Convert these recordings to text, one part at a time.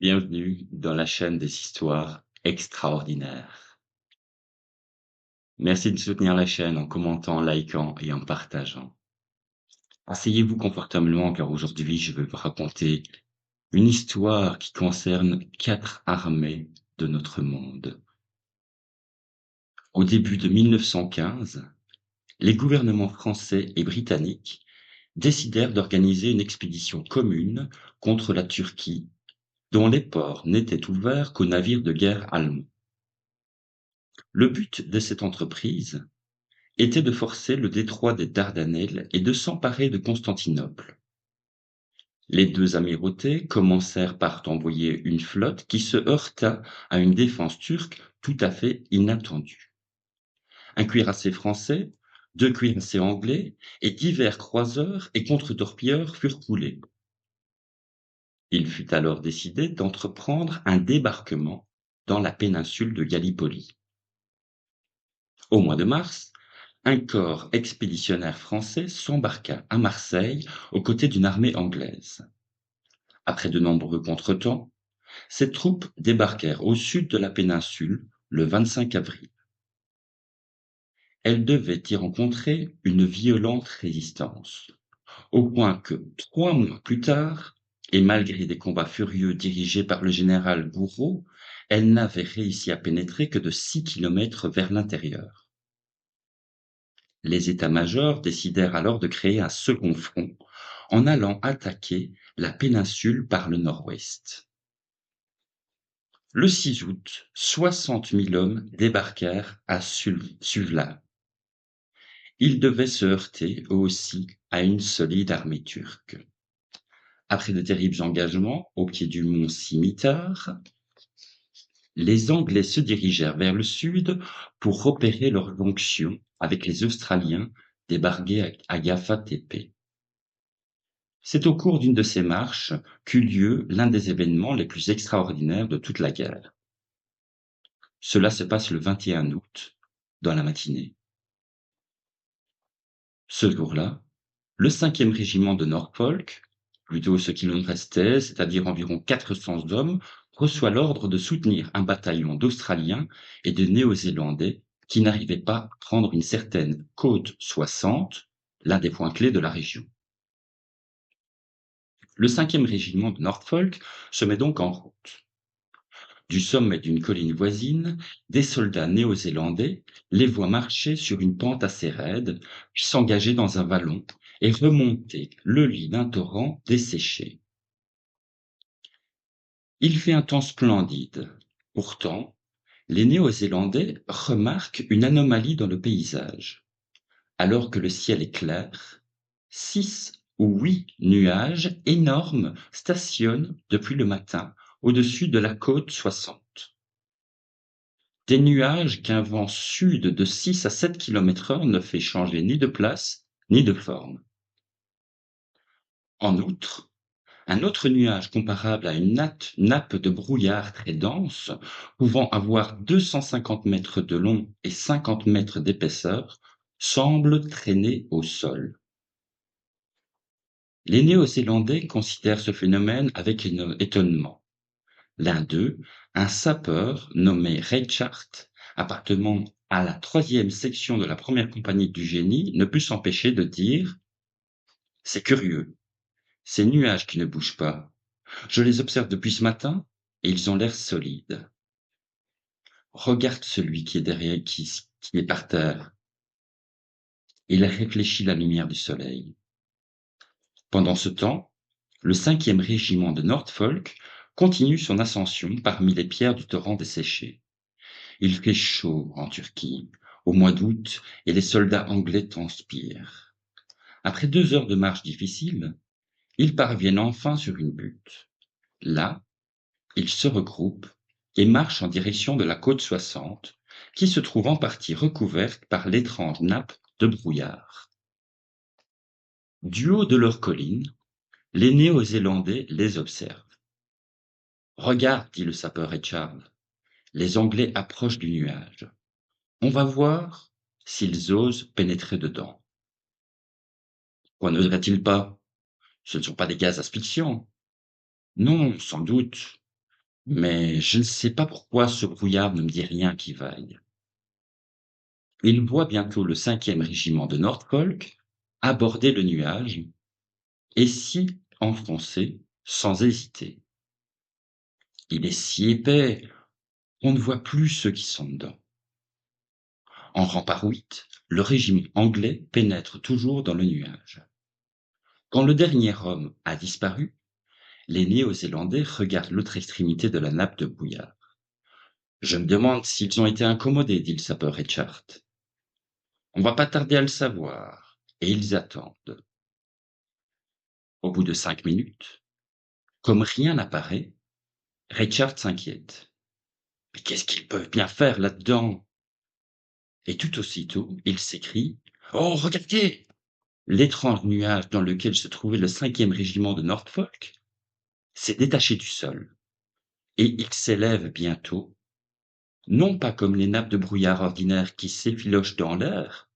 Bienvenue dans la chaîne des histoires extraordinaires. Merci de soutenir la chaîne en commentant, en likant et en partageant. Asseyez-vous confortablement car aujourd'hui je vais vous raconter une histoire qui concerne 4 armées de notre monde. Au début de 1915, les gouvernements français et britanniques décidèrent d'organiser une expédition commune contre la Turquie, dont les ports n'étaient ouverts qu'aux navires de guerre allemands. Le but de cette entreprise était de forcer le détroit des Dardanelles et de s'emparer de Constantinople. Les deux amirautés commencèrent par envoyer une flotte qui se heurta à une défense turque tout à fait inattendue. Un cuirassé français, 2 cuirassés anglais et divers croiseurs et contre-torpilleurs furent coulés. Il fut alors décidé d'entreprendre un débarquement dans la péninsule de Gallipoli. Au mois de mars, un corps expéditionnaire français s'embarqua à Marseille aux côtés d'une armée anglaise. Après de nombreux contretemps, ces troupes débarquèrent au sud de la péninsule le 25 avril. Elles devaient y rencontrer une violente résistance, au point que 3 mois plus tard, et malgré des combats furieux dirigés par le général Gouraud, elles n'avaient réussi à pénétrer que de 6 kilomètres vers l'intérieur. Les états-majors décidèrent alors de créer un second front en allant attaquer la péninsule par le nord-ouest. Le 6 août, 60 000 hommes débarquèrent à Suvla. Ils devaient se heurter eux aussi à une solide armée turque. Après de terribles engagements au pied du mont Scimitar, les Anglais se dirigèrent vers le sud pour opérer leur jonction avec les Australiens débarqués à Gaffa Tepe. C'est au cours d'une de ces marches qu'eut lieu l'un des événements les plus extraordinaires de toute la guerre. Cela se passe le 21 août, dans la matinée. Ce jour-là, le 5e régiment de Norfolk, plutôt ce qu'il en restait, c'est-à-dire environ 400 hommes, reçoit l'ordre de soutenir un bataillon d'Australiens et de Néo-Zélandais qui n'arrivaient pas à prendre une certaine côte 60, l'un des points clés de la région. Le 5e régiment de Norfolk se met donc en route. Du sommet d'une colline voisine, des soldats néo-zélandais les voient marcher sur une pente assez raide, puis s'engager dans un vallon et remonter le lit d'un torrent desséché. Il fait un temps splendide. Pourtant, les Néo-Zélandais remarquent une anomalie dans le paysage. Alors que le ciel est clair, 6 ou 8 nuages énormes stationnent depuis le matin au-dessus de la côte 60. Des nuages qu'un vent sud de 6 à 7 km/h ne fait changer ni de place ni de forme. En outre, un autre nuage comparable à une nappe de brouillard très dense, pouvant avoir 250 mètres de long et 50 mètres d'épaisseur, semble traîner au sol. Les Néo-Zélandais considèrent ce phénomène avec étonnement. L'un d'eux, un sapeur nommé Reichart, appartenant à la 3e section de la 1re compagnie du génie, ne put s'empêcher de dire: « C'est curieux, ces nuages qui ne bougent pas. Je les observe depuis ce matin et ils ont l'air solides. Regarde celui qui est derrière, qui est par terre. » Il réfléchit la lumière du soleil. Pendant ce temps, le 5e régiment de Norfolk continue son ascension parmi les pierres du torrent desséché. Il fait chaud en Turquie, au mois d'août, et les soldats anglais transpirent. Après 2 heures de marche difficile, ils parviennent enfin sur une butte. Là, ils se regroupent et marchent en direction de la côte 60, qui se trouve en partie recouverte par l'étrange nappe de brouillard. Du haut de leur colline, les Néo-Zélandais les observent. « Regarde, dit le sapeur Richard, Les Anglais approchent du nuage. On va voir s'ils osent pénétrer dedans. Pourquoi n'oseraient-ils pas? Ce ne sont pas des gaz asphyxiants. Non, sans doute, mais je ne sais pas pourquoi ce brouillard ne me dit rien qui vaille. Il voit bientôt le 5e régiment de Norfolk aborder le nuage et s'y enfoncer sans hésiter. Il est si épais qu'on ne voit plus ceux qui sont dedans. En rang par 8, le régiment anglais pénètre toujours dans le nuage. Quand le dernier homme a disparu, les Néo-Zélandais regardent l'autre extrémité de la nappe de brouillard. Je me demande s'ils ont été incommodés, dit le sapeur Richard. On va pas tarder à le savoir. Et ils attendent. Au bout de 5 minutes, comme rien n'apparaît, Richard s'inquiète. Mais qu'est-ce qu'ils peuvent bien faire là-dedans? Et tout aussitôt, il s'écrie: Oh, regardez! L'étrange nuage dans lequel se trouvait le 5e régiment de Norfolk s'est détaché du sol, et il s'élève bientôt, non pas comme les nappes de brouillard ordinaires qui s'effilochent dans l'air,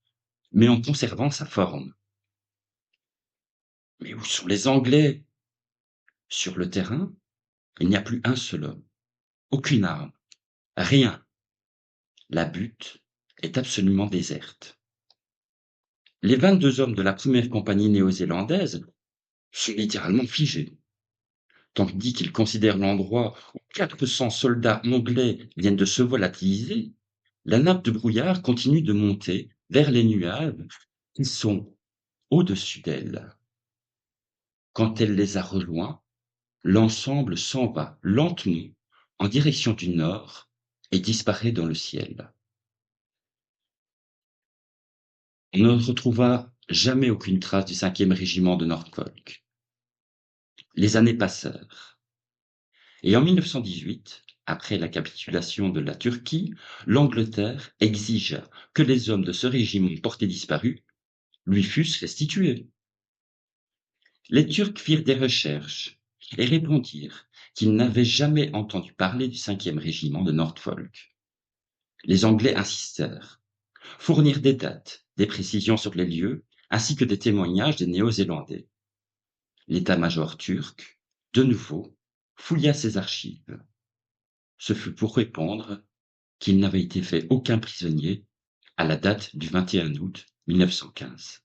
mais en conservant sa forme. Mais où sont les Anglais? Sur le terrain, il n'y a plus un seul homme, aucune arme, rien. La butte est absolument déserte. Les 22 hommes de la première compagnie néo-zélandaise sont littéralement figés, tandis qu'ils considèrent l'endroit où 400 soldats anglais viennent de se volatiliser. La nappe de brouillard continue de monter vers les nuages qui sont au-dessus d'elle. Quand elle les a rejoints, l'ensemble s'en va lentement en direction du nord et disparaît dans le ciel. On ne retrouva jamais aucune trace du 5e régiment de Norfolk. Les années passèrent. Et en 1918, après la capitulation de la Turquie, l'Angleterre exigea que les hommes de ce régiment porté disparu lui fussent restitués. Les Turcs firent des recherches et répondirent qu'ils n'avaient jamais entendu parler du 5e régiment de Norfolk. Les Anglais insistèrent, fournirent des dates, des précisions sur les lieux, ainsi que des témoignages des Néo-Zélandais. L'état-major turc, de nouveau, fouilla ses archives. Ce fut pour répondre qu'il n'avait été fait aucun prisonnier à la date du 21 août 1915.